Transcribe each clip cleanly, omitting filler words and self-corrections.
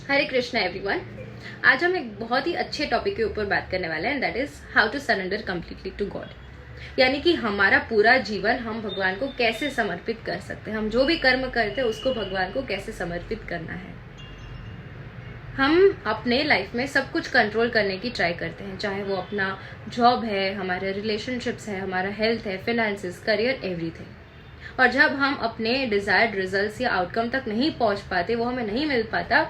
हरे Krishna everyone. आज हम एक बहुत ही अच्छे टॉपिक के ऊपर बात करने वाले हैं, that is how to surrender completely to God. यानी कि हमारा पूरा जीवन हम भगवान को कैसे समर्पित कर सकते हैं, हम जो भी कर्म करते हैं उसको भगवान को कैसे समर्पित करना है। हम अपने लाइफ में सब कुछ कंट्रोल करने की ट्राई करते हैं, चाहे वो अपना जॉब है, हमारे रिलेशनशिप्स है, हमारा हेल्थ है, फिनेंसेस, करियर, एवरीथिंग। और जब हम अपने डिजायर्ड रिजल्ट्स या आउटकम तक नहीं पहुंच पाते, वो हमें नहीं मिल पाता,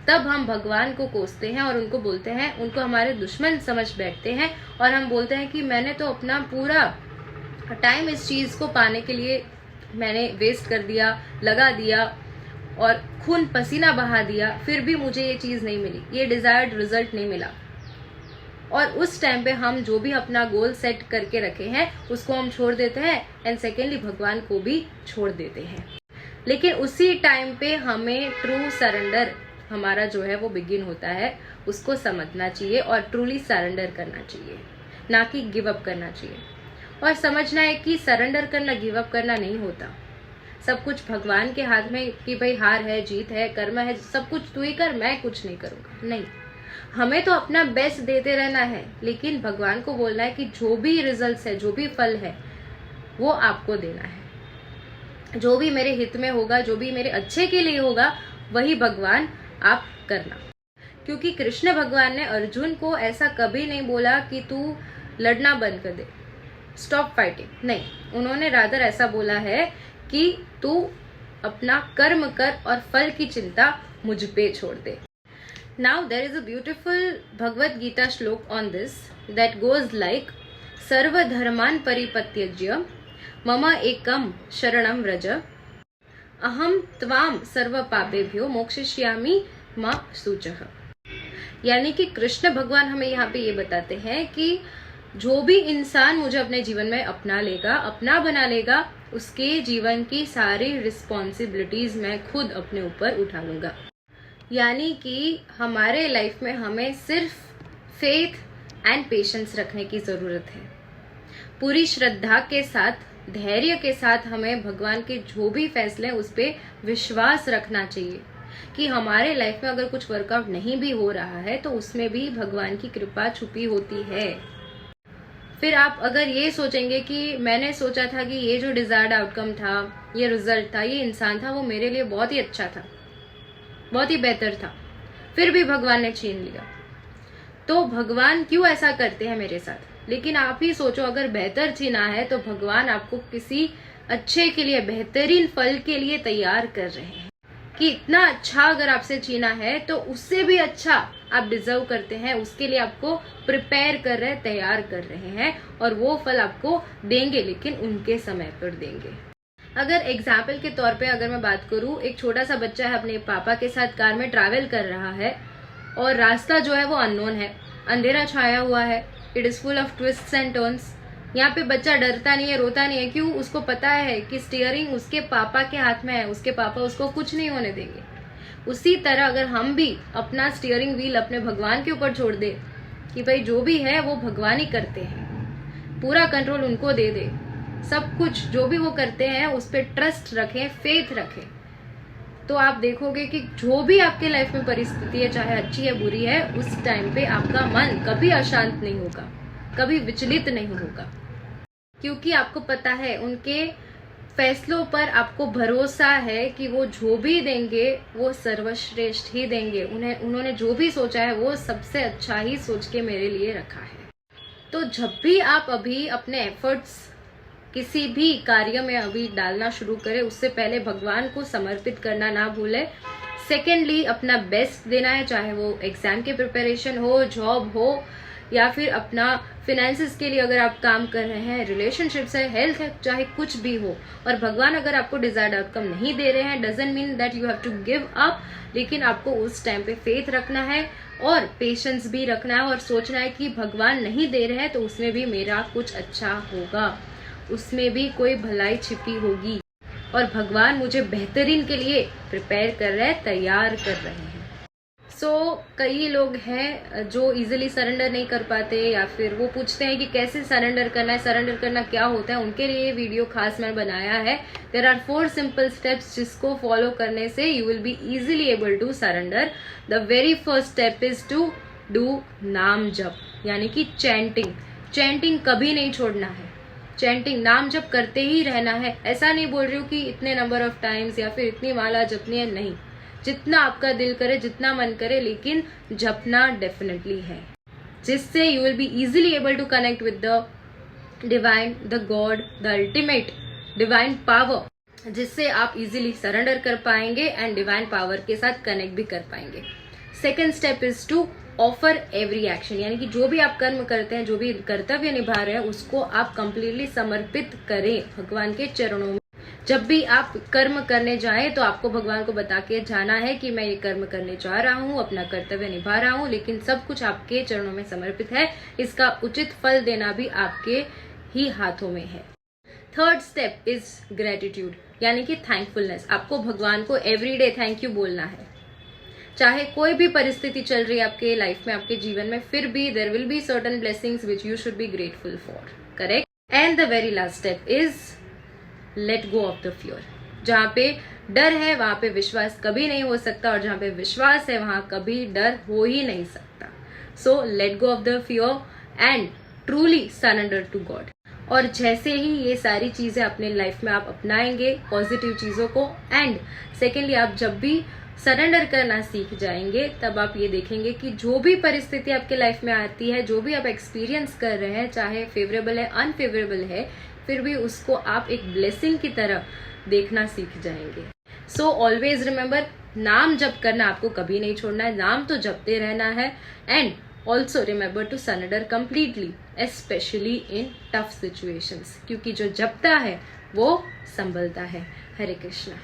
तब हम भगवान को कोसते हैं और उनको बोलते हैं, उनको हमारे दुश्मन समझ बैठते हैं और हम बोलते हैं कि मैंने तो अपना पूरा टाइम इस चीज को पाने के लिए मैंने वेस्ट कर दिया, लगा दिया और खून पसीना बहा दिया, फिर भी मुझे ये चीज नहीं मिली, ये डिजायर्ड रिजल्ट नहीं मिला। और उस टाइम पे हम जो भी अपना गोल सेट करके रखे हैं उसको हम छोड़ देते हैं एंड सेकेंडली भगवान को भी छोड़ देते हैं। लेकिन उसी टाइम पे हमें ट्रू सरेंडर हमारा जो है वो बिगिन होता है, उसको समझना चाहिए और ट्रूली सरेंडर करना चाहिए, ना कि गिव अप करना चाहिए। और समझना है कि सरेंडर करना गिव अप करना नहीं होता, सब कुछ भगवान के हाथ में कि भाई हार है, जीत है, कर्म है, सब कुछ तू ही कर, मैं कुछ नहीं करूंगा। नहीं, हमें तो अपना बेस्ट देते रहना है, लेकिन भगवान को बोलना है कि जो भी रिजल्ट्स है, जो भी फल है, वो आपको देना है। जो भी मेरे हित में होगा, जो भी मेरे अच्छे के लिए होगा, वही भगवान आप करना। क्योंकि कृष्ण भगवान ने अर्जुन को ऐसा कभी नहीं बोला कि तू लड़ना बंद कर दे, स्टॉप फाइटिंग। नहीं, उन्होंने रादर ऐसा बोला है कि तू अपना कर्म कर और फल की चिंता मुझ पे छोड़ दे। Now there is a beautiful Bhagavad Gita shloka on this that goes like सर्वधर्मान परिपत्यज्य मम एकम शरणम व्रज अहम त्वाम सर्व पापेभ्यो मोक्षयिष्यामि मा शुचः। यानी कि कृष्ण भगवान हमें यहाँ पे ये बताते हैं कि जो भी इंसान मुझे अपने जीवन में अपना लेगा, अपना बना लेगा, उसके जीवन की सारी रिस्पॉन्सिबिलिटीज मैं खुद अपने ऊपर उठा लूंगा। यानी कि हमारे लाइफ में हमें सिर्फ फेथ एंड पेशेंस रखने की जरूरत है। पूरी श्रद्धा के साथ, धैर्य के साथ हमें भगवान के जो भी फैसले हैं उस पर विश्वास रखना चाहिए कि हमारे लाइफ में अगर कुछ वर्कआउट नहीं भी हो रहा है तो उसमें भी भगवान की कृपा छुपी होती है। फिर आप अगर ये सोचेंगे कि मैंने सोचा था कि ये जो डिजायर्ड आउटकम था, ये रिजल्ट था, ये इंसान था, वो मेरे लिए बहुत ही अच्छा था, बहुत ही बेहतर था, फिर भी भगवान ने छीन लिया, तो भगवान क्यों ऐसा करते हैं मेरे साथ। लेकिन आप ही सोचो, अगर बेहतर छीना है तो भगवान आपको किसी अच्छे के लिए, बेहतरीन फल के लिए तैयार कर रहे हैं कि इतना अच्छा अगर आपसे छीना है तो उससे भी अच्छा आप डिजर्व करते हैं, उसके लिए आपको प्रिपेयर कर रहे हैं, तैयार कर रहे हैं, और वो फल आपको देंगे, लेकिन उनके समय पर देंगे। अगर एग्जाम्पल के तौर पे अगर मैं बात करूं, एक छोटा सा बच्चा है, अपने पापा के साथ कार में ट्रैवल कर रहा है और रास्ता जो है वो अननोन है, अंधेरा छाया हुआ है, it is full of twists and turns. यहाँ पे बच्चा डरता नहीं है, रोता नहीं है, क्यों? उसको पता है कि स्टीयरिंग उसके पापा के हाथ में है, उसके पापा उसको कुछ नहीं होने देंगे। उसी तरह अगर हम भी अपना स्टीयरिंग व्हील अपने भगवान के ऊपर छोड़ दे कि भाई जो भी है वो भगवान ही करते हैं, पूरा कंट्रोल उनको दे दे, सब कुछ जो भी वो करते हैं उस पर ट्रस्ट रखें, फेथ रखें, तो आप देखोगे कि जो भी आपके लाइफ में परिस्थिति है, चाहे अच्छी है बुरी है, उस टाइम पे आपका मन कभी अशांत नहीं होगा, कभी विचलित नहीं होगा, क्योंकि आपको पता है उनके फैसलों पर आपको भरोसा है कि वो जो भी देंगे वो सर्वश्रेष्ठ ही देंगे। उन्होंने जो भी सोचा है वो सबसे अच्छा ही सोच के मेरे लिए रखा है। तो जब भी आप अभी अपने एफर्ट्स किसी भी कार्य में अभी डालना शुरू करें, उससे पहले भगवान को समर्पित करना ना भूले। सेकेंडली अपना बेस्ट देना है, चाहे वो एग्जाम की प्रिपरेशन हो, जॉब हो, या फिर अपना फिनेंसेस के लिए अगर आप काम कर रहे हैं, रिलेशनशिप्स है, हेल्थ है, चाहे कुछ भी हो। और भगवान अगर आपको डिजायर्ड आउटकम नहीं दे रहे हैं, doesn't mean that you have to give up, लेकिन आपको उस टाइम पे फेथ रखना है और पेशेंस भी रखना है और सोचना है कि भगवान नहीं दे रहे हैं तो उसमें भी मेरा कुछ अच्छा होगा, उसमें भी कोई भलाई छिपी होगी और भगवान मुझे बेहतरीन के लिए प्रिपेयर कर रहे हैं, तैयार कर रहे हैं। सो कई लोग हैं जो इजीली सरेंडर नहीं कर पाते, या फिर वो पूछते हैं कि कैसे सरेंडर करना है, सरेंडर करना क्या होता है। उनके लिए ये वीडियो खास मैं बनाया है। देयर आर 4 सिंपल स्टेप्स जिसको फॉलो करने से you will be easily able to surrender. The very first step is to do नाम जप, यानी कि चैंटिंग। चैंटिंग कभी नहीं छोड़ना है, चैंटिंग नाम जप करते ही रहना है। ऐसा नहीं बोल रही हूँ कि इतने नंबर ऑफ टाइम्स या फिर इतनी माला जपनी है, नहीं, जितना आपका दिल करे, जितना मन करे, लेकिन जपना डेफिनेटली है, जिससे you will be easily able to connect with the divine, the God, the ultimate divine power, जिससे आप इजीली सरेंडर कर पाएंगे एंड डिवाइन पावर के साथ कनेक्ट भी कर पाएंगे। Second step is to offer every action, यानी कि जो भी आप कर्म करते हैं, जो भी कर्तव्य निभा रहे हैं, उसको आप कंप्लीटली समर्पित करें भगवान के चरणों में। जब भी आप कर्म करने जाएं तो आपको भगवान को बता के जाना है कि मैं ये कर्म करने जा रहा हूँ, अपना कर्तव्य निभा रहा हूँ, लेकिन सब कुछ आपके चरणों में समर्पित है। इसका उचित फल देना भी आपके ही हाथों में है। थर्ड स्टेप इज ग्रेटिट्यूड, यानी कि थैंकफुलनेस। आपको भगवान को एवरीडे थैंक यू बोलना है, चाहे कोई भी परिस्थिति चल रही है आपके लाइफ में, आपके जीवन में, फिर भी there will be certain blessings which you should be grateful for. Correct. And the very last step is let go of the fear. जहाँ पे डर है वहां पे विश्वास कभी नहीं हो सकता, और जहाँ पे विश्वास है वहां कभी डर हो ही नहीं सकता। So let go of the fear and truly surrender to God. और जैसे ही ये सारी चीजें अपने लाइफ में आप अपनाएंगे, पॉजिटिव चीजों को, एंड सेकेंडली आप जब भी सरेंडर करना सीख जाएंगे, तब आप ये देखेंगे कि जो भी परिस्थिति आपके लाइफ में आती है, जो भी आप एक्सपीरियंस कर रहे हैं, चाहे फेवरेबल है, अनफेवरेबल है, फिर भी उसको आप एक ब्लेसिंग की तरह देखना सीख जाएंगे। सो ऑलवेज रिमेंबर, नाम जप करना आपको कभी नहीं छोड़ना है, नाम तो जपते रहना है। And also remember to surrender completely, especially in tough situations, क्योंकि जो जपता है वो संभलता है। हरे कृष्णा।